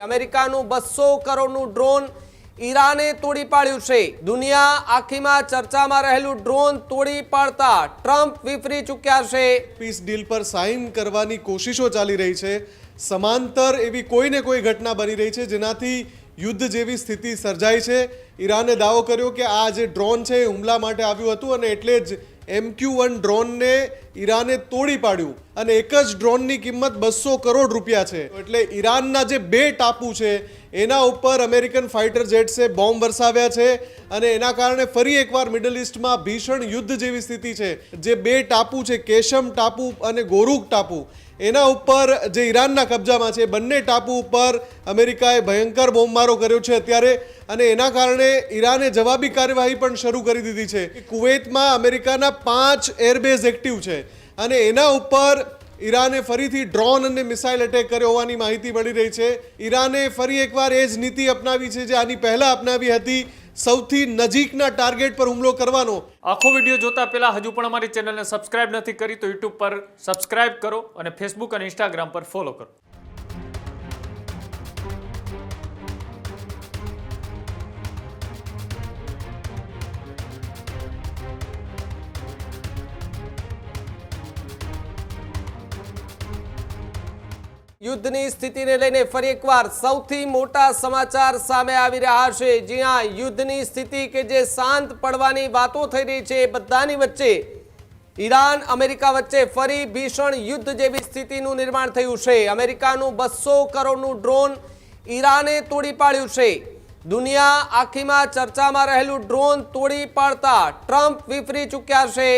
અમેરિકાનું 200 કરોડનું ડ્રોન ઈરાને તોડી પાડ્યું છે। દુનિયા આખીમાં ચર્ચામાં રહેલું ડ્રોન તોડી પાડતા ટ્રમ્પ વિફરી ચૂક્યા છે। પીસ ડીલ પર સાઇન કરવાની કોશિશો ચાલી રહી છે। સમાંતર એવી કોઈને કોઈ ઘટના બની રહી છે જેનાથી યુદ્ધ જેવી સ્થિતિ સર્જાઈ છે। ઈરાને દાવો કર્યો કે આ જે ડ્રોન છે હુમલા માટે આવ્યું હતું અને એટલે જ MQ-1 ડ્રોનને ઈરાને તોડી પાડ્યું અને એક જ ડ્રોનની કિંમત 200 કરોડ રૂપિયા છે। એટલે ઈરાનના જે બે ટાપુ છે એના ઉપર અમેરિકન ફાઇટર જેટ્સે બોમ્બ વરસાવ્યા છે અને એના કારણે ફરી એકવાર મિડલ ઇસ્ટમાં ભીષણ યુદ્ધ જેવી સ્થિતિ છે। જે બે ટાપુ છે કેશમ ટાપુ અને ગોરુક ટાપુ એના ઉપર જે ઈરાનના કબજામાં છે બંને ટાપુ ઉપર અમેરિકાએ ભયંકર બોમ્બમારો કર્યો છે અત્યારે અને એના કારણે ઈરાને જવાબી કાર્યવાહી પણ શરૂ કરી દીધી છે। કુવૈતમાં અમેરિકાના 5 એરબેઝ એક્ટિવ છે અને એના ઉપર ઈરાને ફરીથી ડ્રોન અને મિસાઇલ એટેક કર્યો હોવાની માહિતી મળી રહી છે। ઈરાને ફરી એકવાર એ જ નીતિ અપનાવી છે જે આની પહેલા અપનાવી હતી, સૌથી નજીકના ટાર્ગેટ પર હુમલો કરવાનો। આખો વિડીયો જોતા પહેલા હજુ પણ અમારી ચેનલને સબસ્ક્રાઇબ નથી કરી તો યુટ્યુબ પર સબસ્ક્રાઇબ કરો અને ફેસબુક અને ઇન્સ્ટાગ્રામ પર ફોલો કરો। યુદ્ધની સ્થિતિને લઈને ફરી એકવાર સૌથી મોટા સમાચાર સામે આવી રહ્યા છે। જ્યાં યુદ્ધની સ્થિતિ કે જે શાંત પડવાની વાતો થઈ રહી છે બધાની વચ્ચે ઈરાન અમેરિકા વચ્ચે ફરી ભીષણ યુદ્ધ જેવી સ્થિતિનું નિર્માણ થયું છે। અમેરિકાનું 200 કરોડનું ડ્રોન ઈરાને તોડી પાડ્યું છે। દુનિયા આખીમાં ચર્ચામાં રહેલું ડ્રોન તોડી પાડતા ટ્રમ્પ વિફરી ચૂક્યા છે।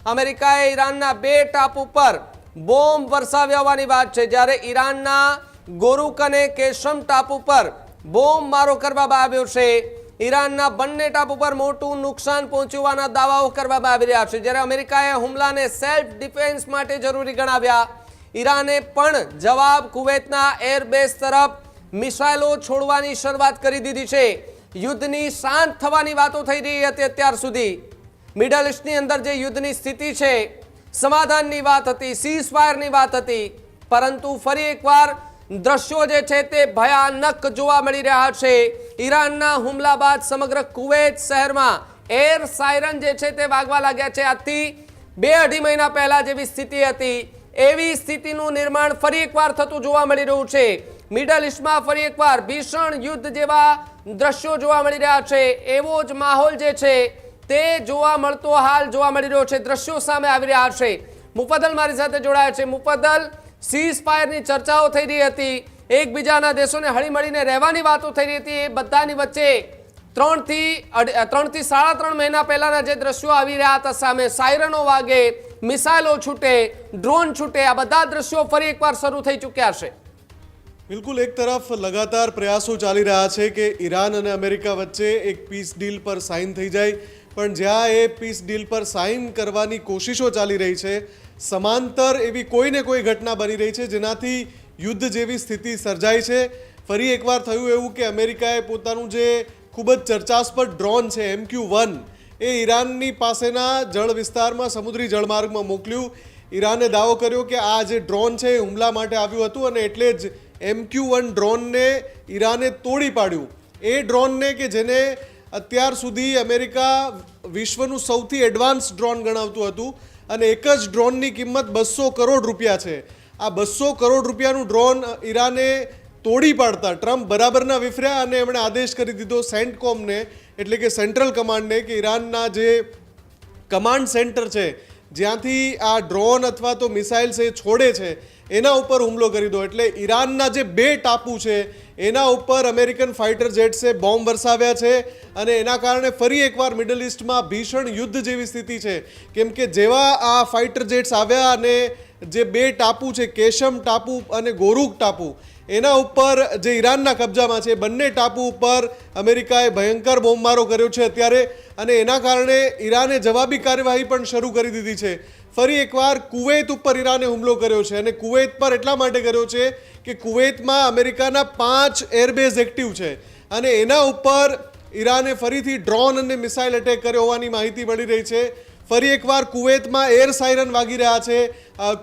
અમેરિકાએ ઈરાનના બે ટાપુ પર બોમ્બ વરસાવ્યા હોવાની વાત છે, જ્યારે ઈરાનના ગોરુક અને કેશમ ટાપુ પર બોમ્બ મારો કરવામાં આવ્યો છે। ઈરાનના બંને ટાપુ પર મોટું નુકસાન પહોંચ્યું હોવાના દાવાઓ કરવામાં આવી રહ્યા છે, જ્યારે અમેરિકાએ હુમલાને સેલ્ફ ડિફેન્સ માટે જરૂરી ગણાવ્યા। ઈરાને પણ જવાબ કુવૈતના એરબેઝ તરફ મિસાઇલો છોડવાની શરૂઆત કરી દીધી છે। યુદ્ધની શાંત થવાની વાતો થઈ રહી હતી અત્યાર સુધી। મિડલ ઇસ્ટની અંદર જે યુદ્ધની સ્થિતિ છે, સમાધાનની વાત હતી, સીઝફાયરની વાત હતી, પરંતુ ફરી એકવાર દ્રશ્યો જે છે તે ભયાનક જોવા મળી રહ્યા છે। ઈરાનના હુમલા બાદ સમગ્ર કુવૈત શહેરમાં એર સાયરન જે છે તે વાગવા લાગ્યા છે। આજથી 2-2.5 મહિના પહેલા જેવી સ્થિતિ હતી એવી સ્થિતિનું નિર્માણ ફરી એકવાર થતું જોવા મળી રહ્યું છે। મિડલ ઇસ્ટમાં ફરી એકવાર ભીષણ યુદ્ધ જેવા દ્રશ્યો જોવા મળી રહ્યા છે। એવો જ માહોલ જે છે તે જોવા મળતો હાલ જોવા મળી રહ્યો છે, દ્રશ્યો સામે આવી રહ્યા છે। મુફદ્દલ મારી સાથે જોડાયા છે। મુફદ્દલ, સીઝ ફાયરની ચર્ચાઓ થઈ રહી હતી, એકબીજાના દેશોને હળીમળીને રહેવાની વાતો થઈ રહી હતી, એ બધાની વચ્ચે 3 થી 3.5 મહિના પહેલાના જે દ્રશ્યો આવી રહ્યા હતા સામે, સાયરનો વાગે, મિસાઇલો છૂટે, ડ્રોન છૂટે, આ બધા દ્રશ્યો ફરી એકવાર શરૂ થઈ ચૂક્યા છે। બિલકુલ, એક તરફ લગાતાર પ્રયાસો ચાલી રહ્યા છે કે ઈરાન અને અમેરિકા વચ્ચે એક પીસ ડીલ પર સાઇન થઈ જાય, પણ જ્યાં એ પીસ ડીલ પર સાઇન કરવાની કોશિશો ચાલી રહી છે, સમાંતર એવી કોઈને કોઈ ઘટના બની રહી છે જેનાથી યુદ્ધ જેવી સ્થિતિ સર્જાઈ છે। ફરી એકવાર થયું એવું કે અમેરિકાએ પોતાનું જે ખૂબ જ ચર્ચાસ્પદ ડ્રોન છે MQ-1 એ ઈરાનની પાસેના જળ વિસ્તારમાં સમુદ્રી જળમાર્ગમાં મોકલ્યું। ઈરાને દાવો કર્યો કે આ જે ડ્રોન છે એ હુમલા માટે આવ્યું હતું અને એટલે જ MQ-1 ડ્રોનને ઈરાને તોડી પાડ્યું। એ ડ્રોનને કે જેને અત્યાર સુધી અમેરિકા વિશ્વનું સૌથી એડવાન્સ ડ્રોન ગણાવતું હતું અને એક જ ડ્રોનની કિંમત 200 કરોડ રૂપિયા છે। આ 200 કરોડ રૂપિયાનું ડ્રોન ઈરાને તોડી પાડતા ટ્રમ્પ બરાબરના વિફર્યા અને એમણે આદેશ કરી દીધો સેન્ટકોમને, એટલે કે સેન્ટ્રલ કમાન્ડને, કે ઈરાનના જે કમાન્ડ સેન્ટર છે જ્યાંથી આ ડ્રોન અથવા તો મિસાઇલ્સ એ છોડે છે એના ઉપર હુમલો કરી દો। એટલે ઈરાનના જે બે ટાપુ છે એના ઉપર અમેરિકન ફાઇટર જેટ્સે બોમ્બ વરસાવ્યા છે અને એના કારણે ફરી એકવાર મિડલ ઇસ્ટમાં ભીષણ યુદ્ધ જેવી સ્થિતિ છે, કેમ કે જેવા આ ફાઇટર જેટ્સ આવ્યા અને જે બે ટાપુ છે કેશમ ટાપુ અને ગોરુક ટાપુ એના ઉપર જે ઈરાનના કબજામાં છે બંને ટાપુ ઉપર અમેરિકાએ ભયંકર બોમ્બમારો કર્યો છે અત્યારે અને એના કારણે ઈરાને જવાબી કાર્યવાહી પણ શરૂ કરી દીધી છે। ફરી એકવાર કુવૈત ઉપર ઈરાને હુમલો કર્યો છે અને કુવૈત પર એટલા માટે કર્યો છે કે કુવૈતમાં અમેરિકાના 5 એરબેઝ એક્ટિવ છે અને એના ઉપર ઈરાને ફરીથી ડ્રોન અને મિસાઇલ એટેક કર્યો હોવાની માહિતી મળી રહી છે। ફરી એકવાર કુવૈતમાં એર સાયરન વાગી રહ્યા છે.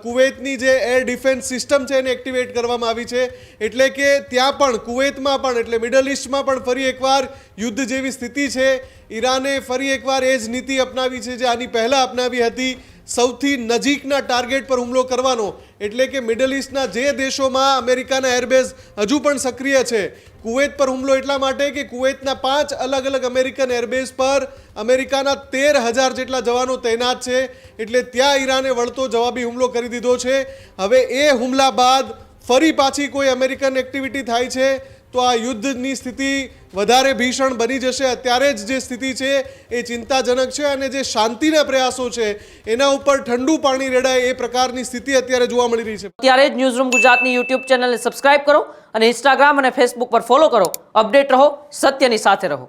કુવૈતની જે એર ડિફેન્સ સિસ્ટમ છે એને એક્ટિવેટ કરવામાં આવી છે. એટલે કે ત્યાં પણ કુવૈતમાં પણ એટલે મિડલ ઇસ્ટમાં પણ ફરી એકવાર યુદ્ધ જેવી સ્થિતિ છે. ઈરાને ફરી એકવાર એ જ નીતિ અપનાવી છે જે આની પહેલાં અપનાવી હતી, સૌથી નજીકના ટાર્ગેટ પર હુમલો કરવાનો. એટલે કે મિડલ ઇસ્ટના જે દેશોમાં અમેરિકાના એરબેઝ હજુ પણ સક્રિય છે, કુવૈત પર હુમલો એટલા માટે કે કુવૈતના 5 અલગ અલગ અમેરિકન એરબેઝ પર અમેરિકાના 13,000 જેટલા જવાનો તૈનાત છે. એટલે ત્યાં ઈરાને વળતો જવાબી હુમલો કરી દીધો છે. હવે એ હુમલા બાદ ફરી પાછી કોઈ અમેરિકન એક્ટિવિટી થાય છે તો આ યુદ્ધની સ્થિતિ વધારે ભીષણ બની જશે. અત્યારે જ જે સ્થિતિ છે એ ચિંતાજનક છે અને જે શાંતિના પ્રયાસો છે એના ઉપર ઠંડુ પાણી રેડાય એ પ્રકારની સ્થિતિ અત્યારે જોવા મળી રહી છે. અત્યારે જ ન્યૂઝરૂમ ગુજરાતની યુટ્યુબ ચેનલને સબસ્ક્રાઇબ કરો અને ઇન્સ્ટાગ્રામ અને ફેસબુક પર ફોલો કરો. અપડેટ રહો, સત્યની સાથે રહો.